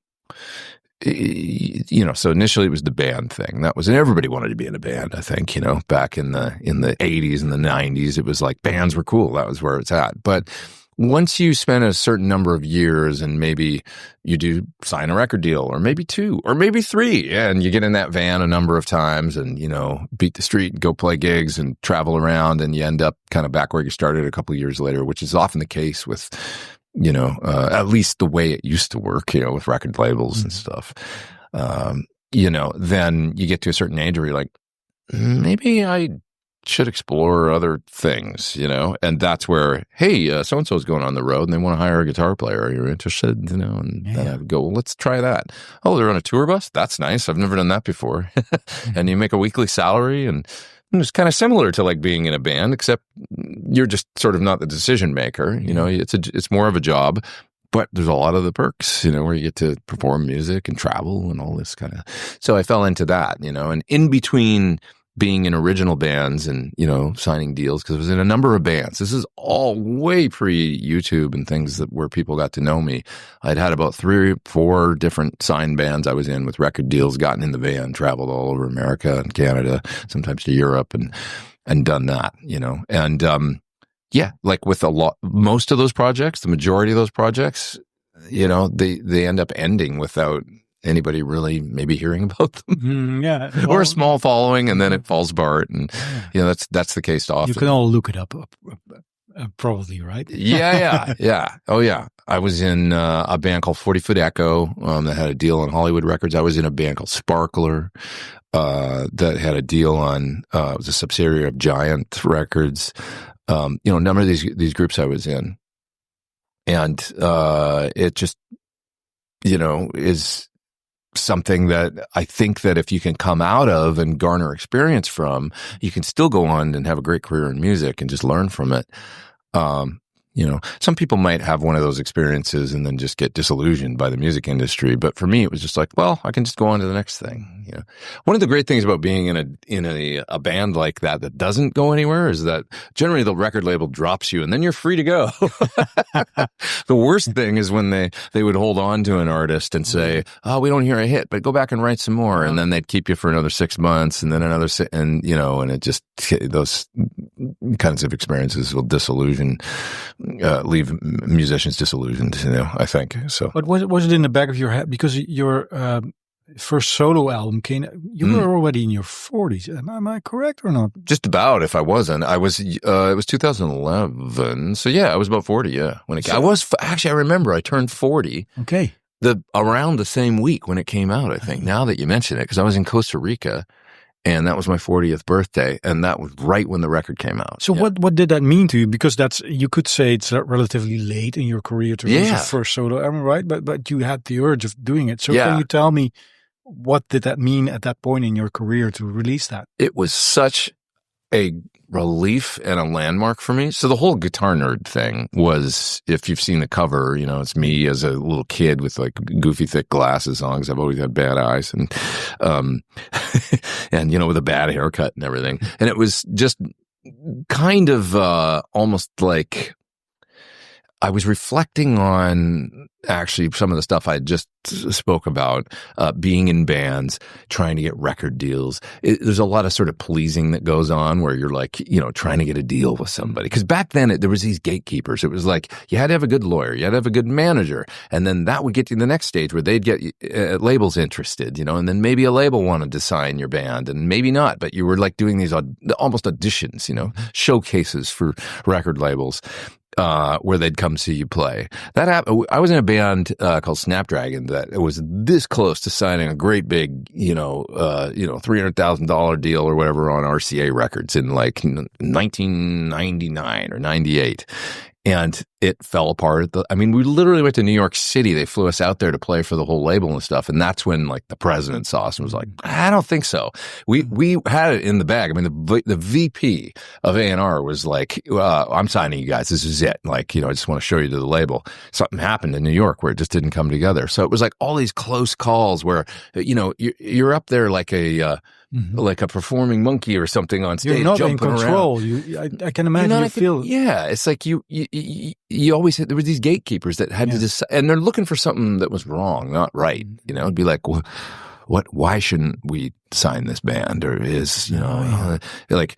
initially it was the band thing. And everybody wanted to be in a band, I think, back in the 80s and the 90s, it was like bands were cool. That was where it's at. But once you spend a certain number of years and maybe you do sign a record deal or maybe 2 or maybe 3 and you get in that van a number of times and, beat the street and go play gigs and travel around and you end up kind of back where you started a couple of years later, which is often the case with, at least the way it used to work, with record labels and stuff. Then you get to a certain age where you're like, maybe I should explore other things, you know? And that's where, hey, so-and-so is going on the road and they want to hire a guitar player. Are you interested? You know, and then I would go, well, let's try that. Oh, they're on a tour bus? That's nice. I've never done that before. And you make a weekly salary, and it's kind of similar to like being in a band, except you're just sort of not the decision maker. You know, it's more of a job. But there's a lot of the perks, you know, where you get to perform music and travel and all this kind of. So I fell into that, you know, and in between being in original bands and, you know, signing deals, because I was in a number of bands. This is all way pre-YouTube and things where people got to know me. I'd had about 3 or 4 different signed bands I was in with record deals, gotten in the van, traveled all over America and Canada, sometimes to Europe, and done that, you know, and yeah, like with most of those projects, the majority of those projects, you know, they end up ending without anybody really maybe hearing about them. Or a small following, and then it falls apart. And, you know, that's the case often. You can all look it up, probably, right? Yeah. Oh, yeah. I was in a band called 40 Foot Echo that had a deal on Hollywood Records. I was in a band called Sparkler that had a deal on, it was a subsidiary of Giant Records. You know, a number of these groups I was in, and it just, you know, is something that I think that if you can come out of and garner experience from, you can still go on and have a great career in music and just learn from it. You know, some people might have one of those experiences and then just get disillusioned by the music industry. But for me, it was just like, well, I can just go on to the next thing. You know, one of the great things about being in a band like that doesn't go anywhere is that generally the record label drops you and then you're free to go. The worst thing is when they would hold on to an artist and say, oh, we don't hear a hit, but go back and write some more. And then they'd keep you for another 6 months and then another, and you know, and it just, those kinds of experiences will leave musicians disillusioned, you know, I think. So, but was it in the back of your head because your first solo album came? You were already in your 40s. Am I correct or not? Just about. If I wasn't, I was. It was 2011. So yeah, I was about 40. Yeah, when it came. I was actually. I remember I turned 40. Okay. Around the same week when it came out. I think. Now that you mention it, because I was in Costa Rica. And that was my 40th birthday, and that was right when the record came out. So what did that mean to you? Because you could say it's relatively late in your career to release your first solo album, right? But you had the urge of doing it. So can you tell me what did that mean at that point in your career to release that? It was such a relief and a landmark for me. So the whole guitar nerd thing was, if you've seen the cover, you know, it's me as a little kid with like goofy thick glasses on, because I've always had bad eyes, and and you know, with a bad haircut and everything. And it was just kind of almost like I was reflecting on actually some of the stuff I just spoke about, being in bands, trying to get record deals. There's a lot of sort of pleasing that goes on where you're like, you know, trying to get a deal with somebody. Because back then there was these gatekeepers. It was like you had to have a good lawyer, you had to have a good manager, and then that would get you to the next stage where they'd get labels interested, you know, and then maybe a label wanted to sign your band, and maybe not, but you were like doing these almost auditions, you know, showcases for record labels. Where they'd come see you play. That happened. I was in a band called Snapdragon that was this close to signing a great big, $300,000 deal or whatever on RCA Records in like 1999 or 98. And it fell apart. We literally went to New York City. They flew us out there to play for the whole label and stuff. And that's when like the president saw us and was like, I don't think so. We had it in the bag. The VP of A&R was like, I'm signing you guys. This is it. Like, you know, I just want to show you to the label. Something happened in New York where it just didn't come together. So it was like all these close calls where, you know, you're up there like a performing monkey or something on stage. You're not jumping in control. I can imagine you feel. Yeah, it's like you always there were these gatekeepers that had to decide, and they're looking for something that was wrong, not right. You know, it'd be like, well, why shouldn't we sign this band? Or is, you know, like.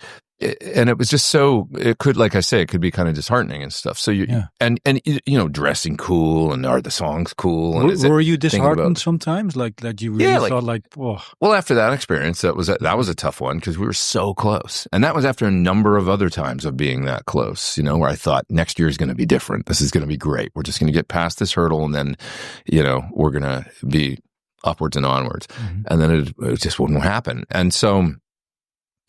And it was just so, it could, like I say, it could be kind of disheartening and stuff. So and you know, dressing cool, and are the songs cool? And were you disheartened sometimes? Like you really thought like, whoa. Well, after that experience, that was a tough one because we were so close. And that was after a number of other times of being that close, you know, where I thought next year is going to be different. This is going to be great. We're just going to get past this hurdle, and then, you know, we're going to be upwards and onwards. Mm-hmm. And then it just wouldn't happen. And so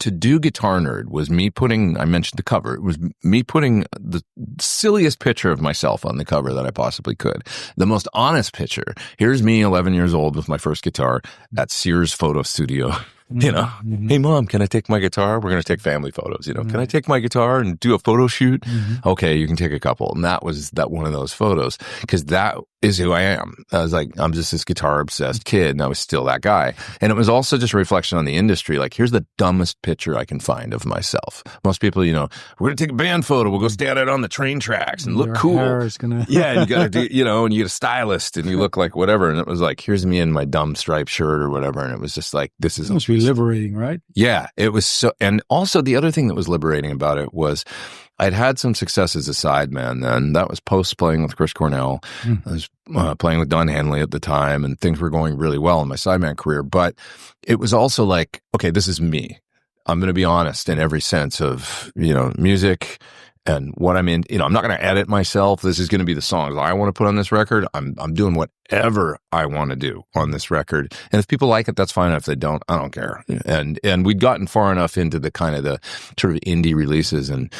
to do Guitar Nerd was me putting, I mentioned the cover, it was me putting the silliest picture of myself on the cover that I possibly could. The most honest picture. Here's me, 11 years old with my first guitar at Sears Photo Studio. You know, hey mom, can I take my guitar? We're going to take family photos. You know, can I take my guitar and do a photo shoot? Okay, you can take a couple. And that was one of those photos, because that is who I am. I was like, I'm just this guitar obsessed kid, and I was still that guy. And it was also just a reflection on the industry. Like, here's the dumbest picture I can find of myself. Most people, you know, we're going to take a band photo. We'll go stand out on the train tracks and look Your cool. hair is gonna... Yeah, and you got to do, you know, and you get a stylist and you look like whatever. And it was like, here's me in my dumb striped shirt or whatever. And it was just like, this is It must be liberating, right? Yeah, it was so. And also the other thing that was liberating about it was I'd had some success as a sideman then. That was post playing with Chris Cornell. I was playing with Don Henley at the time, and things were going really well in my sideman career. But it was also like, okay, this is me. I'm going to be honest in every sense of, you know, music and what I'm in. You know, I'm not going to edit myself. This is going to be the songs I want to put on this record. I'm doing whatever I want to do on this record. And if people like it, that's fine. If they don't, I don't care. And we'd gotten far enough into the kind of the sort of indie releases and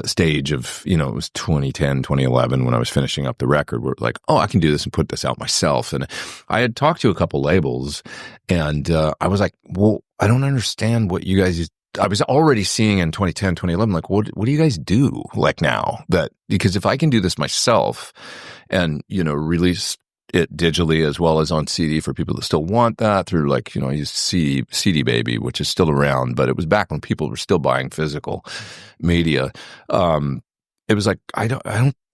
stage of, you know, it was 2010, 2011 when I was finishing up the record. We're like, oh, I can do this and put this out myself. And I had talked to a couple labels, and I was like, well, I don't understand what you guys I was already seeing in 2010, 2011, like, what do you guys do like now? Because if I can do this myself and, you know, release it digitally as well as on CD for people that still want that through, like, you know, I used CD Baby, which is still around, but it was back when people were still buying physical media. It was like, I don't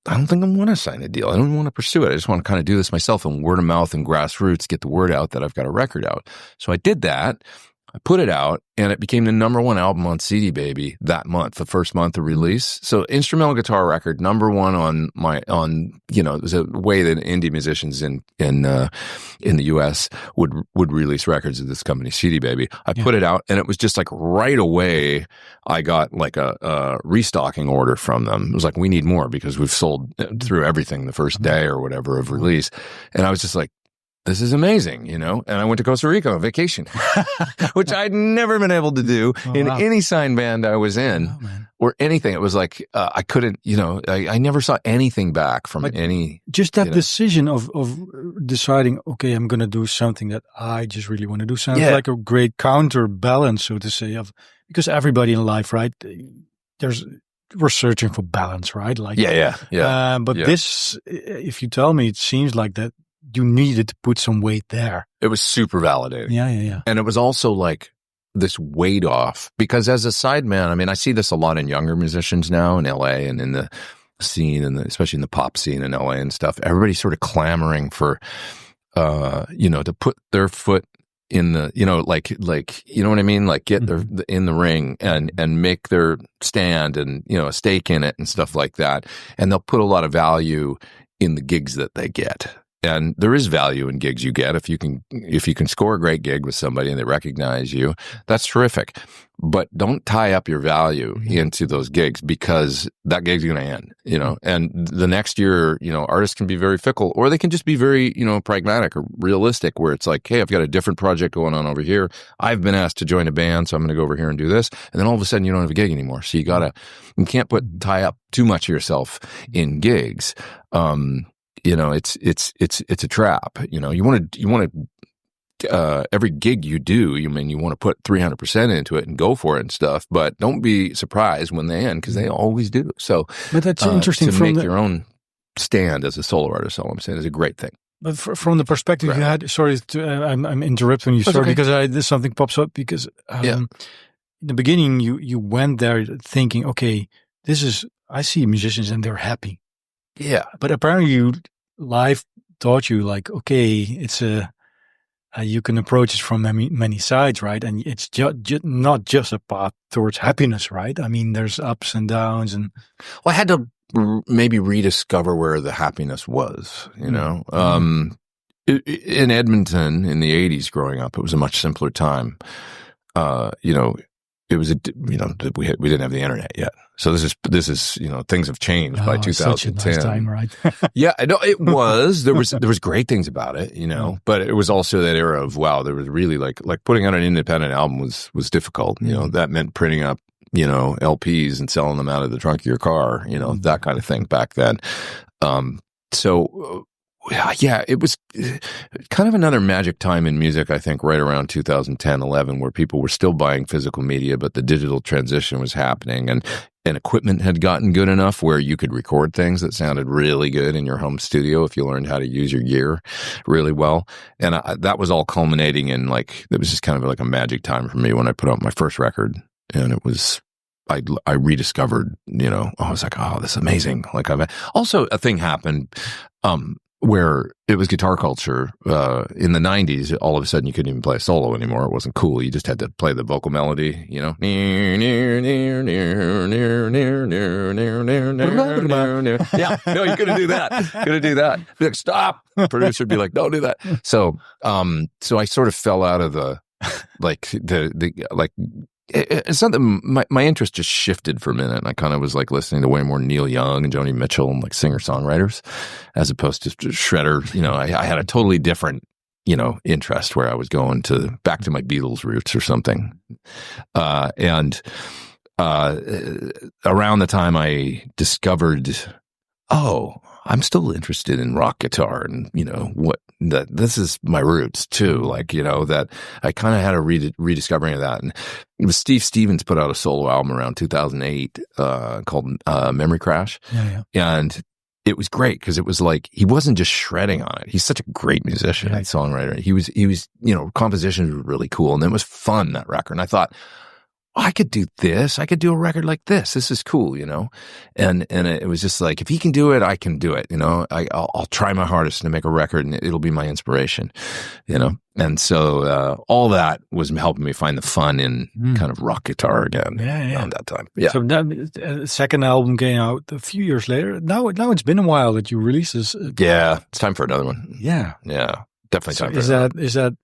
think I want to sign a deal. I don't want to pursue it. I just want to kind of do this myself and word of mouth and grassroots, get the word out that I've got a record out. So I did that. I put it out, and it became the #1 album on CD Baby that month, the first month of release. So instrumental guitar record, #1 on, you know, it was a way that indie musicians in the US would release records of this company, CD Baby. I put it out, and it was just like right away, I got like a restocking order from them. It was like, we need more because we've sold through everything the first day or whatever of release. And I was just like, this is amazing, you know? And I went to Costa Rica on vacation, which I'd never been able to do in any signed band I was in or anything. It was like, I couldn't, you know, I never saw anything back from any. Just that decision of deciding, okay, I'm going to do something that I just really want to do. Sounds like a great counterbalance, so to say, because everybody in life, right? We're searching for balance, right? Like, but this, if you tell me, it seems like that you needed to put some weight there. It was super validating. Yeah. And it was also like this weight off, because as a sideman, I mean, I see this a lot in younger musicians now in LA and in the scene, and especially in the pop scene in LA and stuff. Everybody's sort of clamoring for, you know, to put their foot in the, you know, like, you know what I mean? Like get their in the ring and make their stand and, you know, a stake in it and stuff like that. And they'll put a lot of value in the gigs that they get. And there is value in gigs you get if you can score a great gig with somebody and they recognize you. That's terrific. But don't tie up your value into those gigs, because that gig's going to end, you know. And the next year, you know, artists can be very fickle, or they can just be very, you know, pragmatic or realistic, where it's like, hey, I've got a different project going on over here. I've been asked to join a band, so I'm going to go over here and do this. And then all of a sudden you don't have a gig anymore. So you can't tie up too much of yourself in gigs. You know, it's a trap. You know, you want to, every gig you do, you want to put 300% into it and go for it and stuff, but don't be surprised when they end, because they always do. So, but that's interesting to make your own stand as a solo artist. All I'm saying is a great thing. But from the perspective you had, sorry, I'm interrupting you. Sorry, because something pops up because in the beginning you went there thinking, okay, I see musicians and they're happy. Yeah, but apparently life taught you, like, okay, it's you can approach it from many sides, right? And it's not just a path towards happiness, right? I mean, there's ups and downs, and I had to maybe rediscover where the happiness was. You know, in Edmonton in the '80s, growing up, it was a much simpler time. You know, it was we didn't have the internet yet. So this is things have changed by 2010. Such a nice time, right? Yeah, I know it was. There was great things about it, but it was also that era of wow. There was really like putting out an independent album was difficult. That meant printing up LPs and selling them out of the trunk of your car. That kind of thing back then. So yeah, it was kind of another magic time in music, I think, right around 2010, 11, where people were still buying physical media, but the digital transition was happening, and equipment had gotten good enough where you could record things that sounded really good in your home studio if you learned how to use your gear really well. And that was all culminating in it was just kind of like a magic time for me when I put out my first record, and it was. I rediscovered, I was like, oh, this is amazing. Also a thing happened, where it was guitar culture, in the 90s, all of a sudden you couldn't even play a solo anymore. It wasn't cool. You just had to play the vocal melody, Yeah. No, you couldn't do that. Couldn't do that. Be like, stop. Producer would be like, don't do that. So I sort of fell out of the, it's not that my interest just shifted for a minute, and I kind of was listening to way more Neil Young and Joni Mitchell and singer-songwriters as opposed to Shredder. I had a totally different, interest where I was going back to my Beatles roots or something. And around the time I discovered, I'm still interested in rock guitar, and this is my roots too. That I kind of had a rediscovering of that. And it was Steve Stevens put out a solo album around 2008 called Memory Crash, and it was great because it was he wasn't just shredding on it. He's such a great musician and songwriter. He was compositions were really cool, and it was fun, that record. And I thought, I could do this. I could do a record like this. This is cool, And it was just if he can do it, I can do it. I'll try my hardest to make a record, and it'll be my inspiration, And so all that was helping me find the fun in kind of rock guitar again around that time. Yeah. So that second album came out a few years later. Now it's been a while that you released this. Yeah, it's time for another one. Yeah. Yeah, definitely time for is that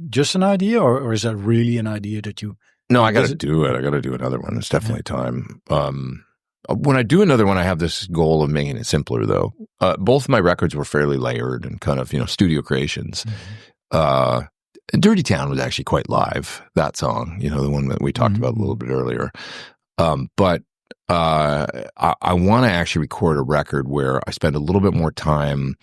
just an idea, or is that really an idea that you... No, I got to do it. I got to do another one. It's definitely time. When I do another one, I have this goal of making it simpler, though. Both my records were fairly layered and kind of, studio creations. Dirty Town was actually quite live, that song, the one that we talked about a little bit earlier. But I want to actually record a record where I spend a little bit more time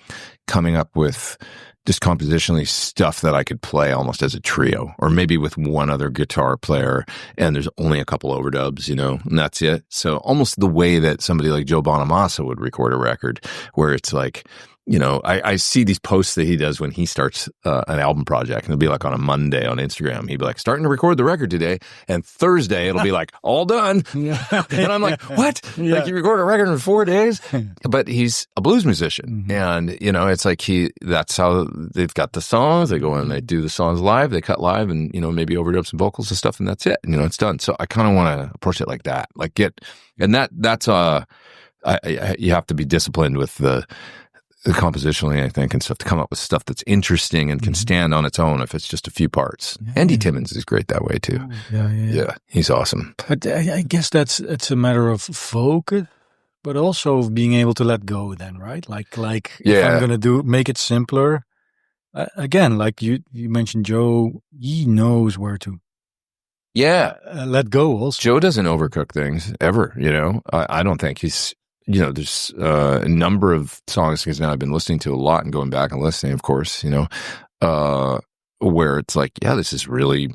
coming up with just compositionally stuff that I could play almost as a trio, or maybe with one other guitar player, and there's only a couple overdubs, and that's it. So almost the way that somebody like Joe Bonamassa would record a record, where it's I see these posts that he does when he starts an album project, and it'll be on a Monday on Instagram. He'd be starting to record the record today, and Thursday it'll be all done. And I'm like, what? You record a record in 4 days? But he's a blues musician, and it's that's how they've got the songs. They go in, they do the songs live, they cut live, and maybe overdub some vocals and stuff, and that's it. It's done. So I kind of want to approach it like that, that's you have to be disciplined with the compositionally, I think, and stuff, to come up with stuff that's interesting and can stand on its own if it's just a few parts. Andy Timmons is great that way too. Yeah, he's awesome. But I guess it's a matter of focus, but also of being able to let go. Then, right? If I'm gonna make it simpler. Again, you mentioned Joe, he knows where to. Yeah, let go. Also, Joe doesn't overcook things ever. I don't think he's. There's a number of songs because now I've been listening to a lot and going back and listening, of course, where it's this is really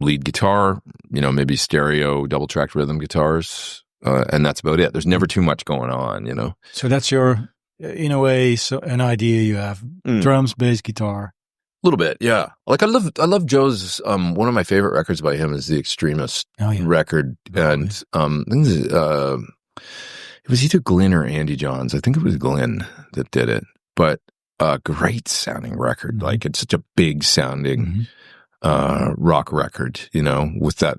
lead guitar, maybe stereo, double tracked rhythm guitars, and that's about it. There's never too much going on, So that's your, in a way, an idea you have: drums, bass, guitar. A little bit, yeah. I love Joe's. One of my favorite records by him is the Extremist record, and it was either Glenn or Andy Johns. I think it was Glenn that did it, but a great sounding record. It's such a big sounding rock record, with that,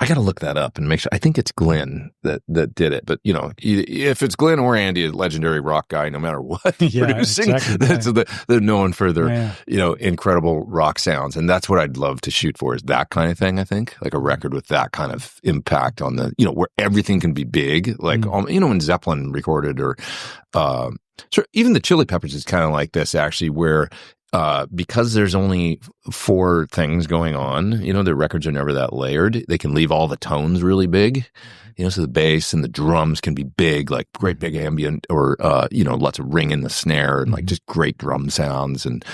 I got to look that up and make sure. I think it's Glenn that did it, but if it's Glenn or Andy, a legendary rock guy, no matter what, producing, exactly. They're known for their, incredible rock sounds. And that's what I'd love to shoot for, is that kind of thing. I think like a record with that kind of impact on the, where everything can be big, like, when Zeppelin recorded, or, so even the Chili Peppers is kind of like this, actually, where, because there's only 4 things going on, their records are never that layered. They can leave all the tones really big, so the bass and the drums can be big, like great big ambient, or, lots of ring in the snare, and like just great drum sounds. And,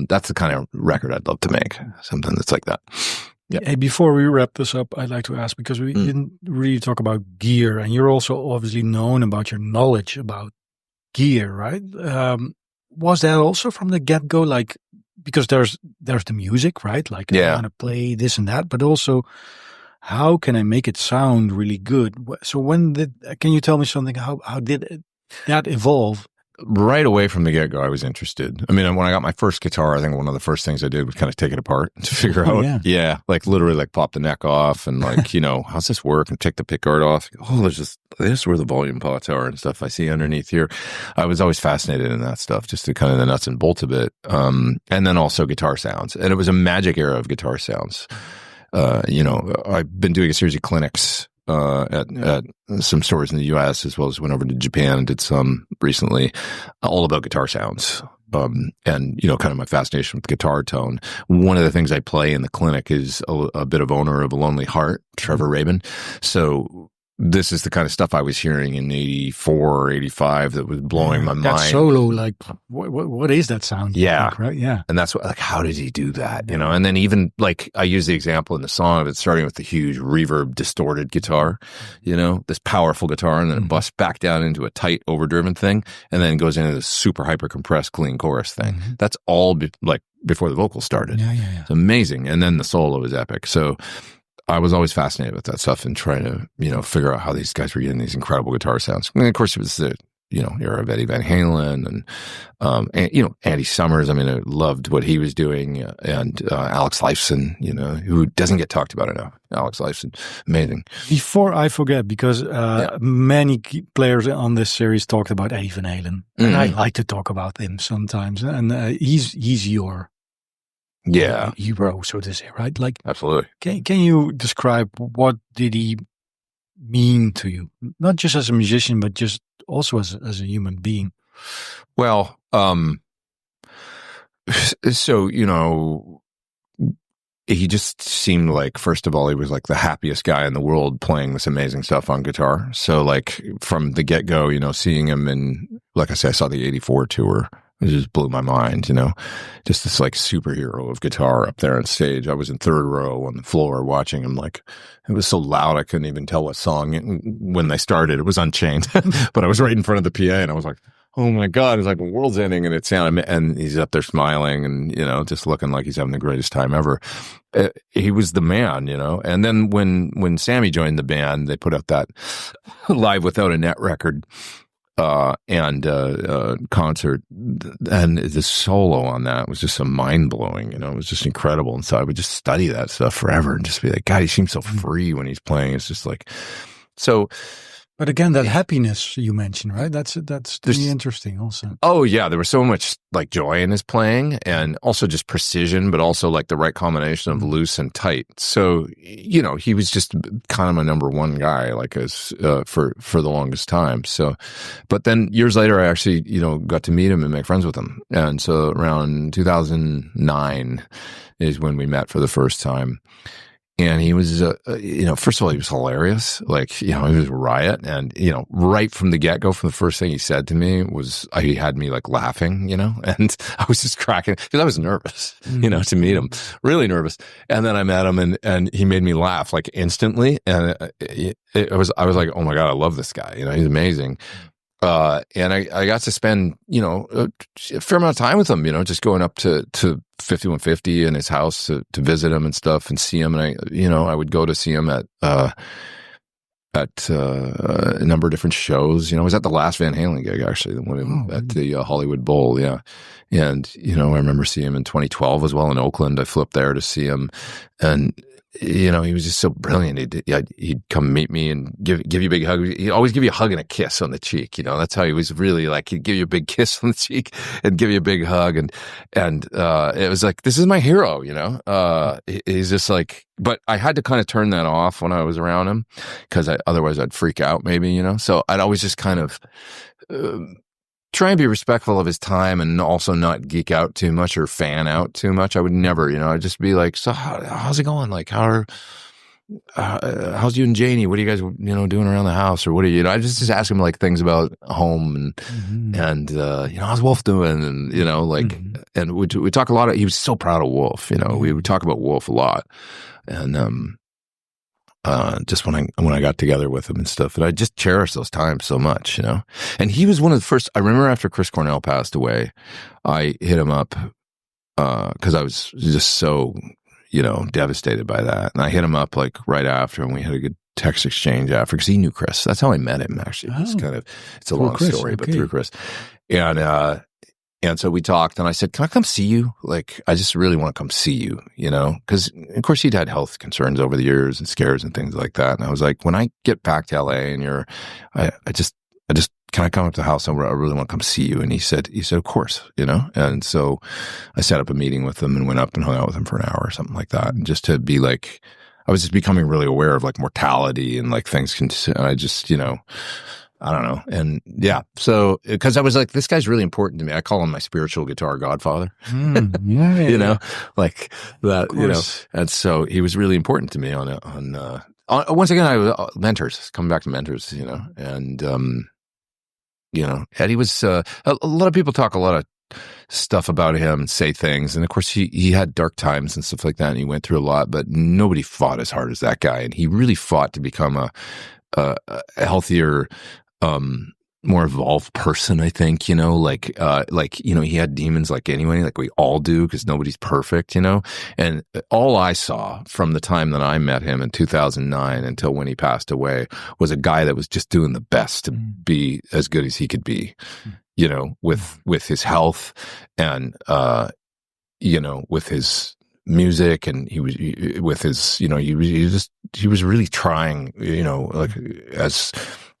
that's the kind of record I'd love to make, something that's like that. Yeah. Hey, before we wrap this up, I'd like to ask, because we didn't really talk about gear, and you're also obviously known about your knowledge about gear, right? Was that also from the get-go, like, because there's the music, right? Like, I want to play this and that, but also, how can I make it sound really good? So can you tell me something? How did that evolve? Right away from the get-go, I was interested. I mean, when I got my first guitar, I think one of the first things I did was kind of take it apart to figure out, like literally like pop the neck off and like, how's this work, and take the pickguard off. Oh, this is where the volume pots are and stuff I see underneath here. I was always fascinated in that stuff, just to kind of the nuts and bolts of it. And then also guitar sounds. And it was a magic era of guitar sounds. I've been doing a series of clinics at some stores in the U.S., as well as went over to Japan and did some recently, all about guitar sounds. And, kind of my fascination with guitar tone. One of the things I play in the clinic is a bit of Owner of a Lonely Heart, Trevor Rabin. So this is the kind of stuff I was hearing in 84 or 85 that was blowing my mind. That solo, like, what is that sound? Yeah. Like, right? Yeah. And that's what, like, how did he do that? And then even, like, I use the example in the song of it starting with the huge reverb distorted guitar, this powerful guitar, and then it busts back down into a tight overdriven thing, and then goes into this super hyper compressed clean chorus thing. That's all before the vocals started. Yeah. It's amazing. And then the solo is epic. So I was always fascinated with that stuff and trying to, figure out how these guys were getting these incredible guitar sounds. And of course, it was the, era of Eddie Van Halen and Andy Summers. I mean, I loved what he was doing, and Alex Lifeson, who doesn't get talked about enough. Alex Lifeson, amazing. Before I forget, because many players on this series talked about Eddie Van Halen, and I like to talk about him sometimes, and he's your hero, so to say, right? Like, absolutely. Can you describe what did he mean to you, not just as a musician, but just also as a human being? Well, so he just seemed like, first of all, he was like the happiest guy in the world playing this amazing stuff on guitar. So like from the get-go, seeing him in, like I said, I saw the 84 tour. It just blew my mind, just this like superhero of guitar up there on stage. I was in third row on the floor watching him. Like, it was so loud I couldn't even tell what song when they started. It was Unchained, but I was right in front of the PA and I was like, oh my God, it's like the world's ending, and it sounded, and he's up there smiling and, just looking like he's having the greatest time ever. He was the man, and then when Sammy joined the band, they put out that Live Without a Net record. And concert, and the solo on that was just so mind-blowing, it was just incredible. And so I would just study that stuff forever and just be like, God, he seems so free when he's playing. It's just like, so. But again, that happiness you mentioned, right? That's really interesting also. Oh yeah, there was so much like joy in his playing, and also just precision, but also like the right combination of loose and tight. So, he was just kind of my number one guy, like as for the longest time. So, but then years later, I actually, got to meet him and make friends with him. And so around 2009 is when we met for the first time. And he was, first of all, he was hilarious. Like, he was a riot. And, right from the get-go, from the first thing he said to me was, he had me like laughing, and I was just cracking because I was nervous, to meet him, really nervous. And then I met him and he made me laugh like instantly. And I was like, oh my God, I love this guy. He's amazing. And I got to spend, a fair amount of time with him, just going up to 5150 in his house to visit him and stuff and see him. And I would go to see him at, at a number of different shows. I was at the last Van Halen gig, actually, the one at the Hollywood Bowl, yeah. And, I remember seeing him in 2012 as well in Oakland. I flipped there to see him. And, he was just so brilliant. He'd come meet me and give you a big hug. He'd always give you a hug and a kiss on the cheek. That's how he was really like. He'd give you a big kiss on the cheek and give you a big hug. And it was like, this is my hero, he's just like, but I had to kind of turn that off when I was around him because otherwise I'd freak out maybe, So I'd always just kind of, try and be respectful of his time and also not geek out too much or fan out too much. I would never, I'd just be like, so how's it going? Like, how's you and Janie? What are you guys, doing around the house? Or what are you, I just ask him like things about home and how's Wolf doing? And, and we talk a lot he was so proud of Wolf, we would talk about Wolf a lot. And, just when I got together with him and stuff, and I just cherish those times so much, And he was one of the first. I remember after Chris Cornell passed away, I hit him up because I was just so devastated by that, and I hit him up like right after, and we had a good text exchange after because he knew Chris. That's how I met him. Actually, it's a long story, but through Chris, and so we talked, and I said, can I come see you? Like, I just really want to come see you, because of course he'd had health concerns over the years and scares and things like that. And I was like, when I get back to LA and I just, can I come up to the house? I really want to come see you. And he said, of course, and so I set up a meeting with him and went up and hung out with him for an hour or something like that. And just to be like, I was just becoming really aware of like mortality and like things and I just, I don't know. And yeah, so because I was like, this guy's really important to me. I call him my spiritual guitar godfather, like that, and so he was really important to me on once again, I was mentors, coming back to mentors, and, Eddie was, a lot of people talk a lot of stuff about him and say things. And of course he had dark times and stuff like that. And he went through a lot, but nobody fought as hard as that guy. And he really fought to become a healthier, more evolved person, I think, he had demons like anyone, like we all do, because nobody's perfect, and all I saw from the time that I met him in 2009 until when he passed away was a guy that was just doing the best to be as good as he could be, with his health and, with his music, and he was with his, he was really trying, like as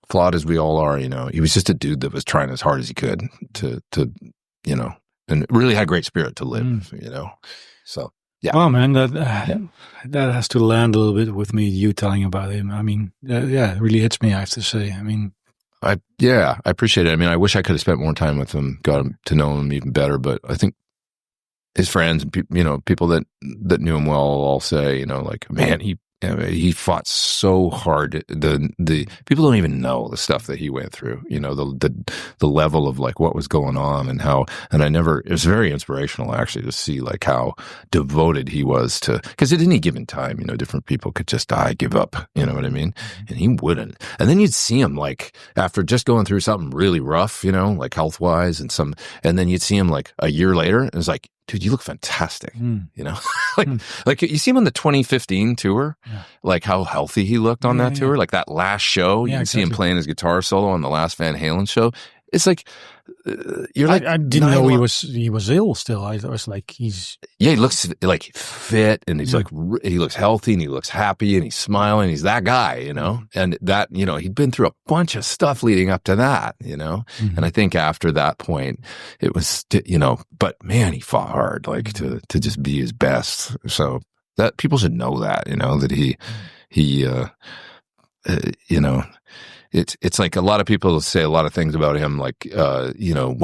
flawed as we all are, he was just a dude that was trying as hard as he could to and really had great spirit to live, So yeah. Oh man, that has to land a little bit with me. You telling about him. I mean, it really hits me. I have to say. I mean, I appreciate it. I mean, I wish I could have spent more time with him, got to know him even better. But I think his friends, people that knew him well, all say, like, man, he fought so hard. The people don't even know the stuff that he went through, the level of like what was going on and how, and it was very inspirational actually to see like how devoted he was to, because at any given time, different people could just give up, you know what I mean? And he wouldn't. And then you'd see him like after just going through something really rough, like health wise and then you'd see him like a year later and it's like, dude, you look fantastic, like you see him on the 2015 tour, like how healthy he looked on that tour, like that last show, you can see him playing his guitar solo on the last Van Halen show. It's like, you're like, I didn't know he was ill still. I was like, he looks like fit and he's like, he looks healthy and he looks happy and he's smiling. He's that guy, and that, he'd been through a bunch of stuff leading up to that, and I think after that point it was, but man, he fought hard, like to just be his best. So that people should know that, that he it's like a lot of people say a lot of things about him, like, why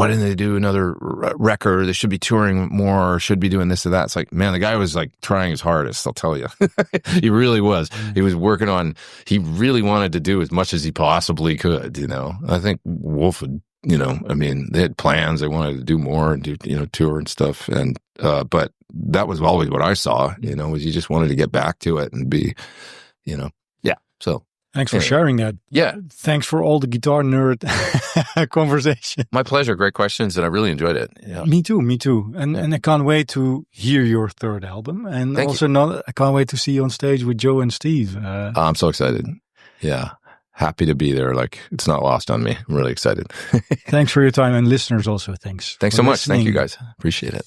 didn't they do another record? They should be touring more, should be doing this or that. It's like, man, the guy was like trying his hardest, I'll tell you. He really was. He was working on, he really wanted to do as much as he possibly could, I think Wolf would, they had plans, they wanted to do more and do, tour and stuff. And, but that was always what I saw, was he just wanted to get back to it and be, so. Thanks for sharing that. Yeah. Thanks for all the guitar nerd conversation. My pleasure. Great questions, and I really enjoyed it. Yeah. Me too. And I can't wait to hear your third album. And I can't wait to see you on stage with Joe and Steve. I'm so excited. Yeah. happy to be there. Like, it's not lost on me. I'm really excited. Thanks for your time, and listeners also, thanks. Thanks so much. Thank you, guys. Appreciate it.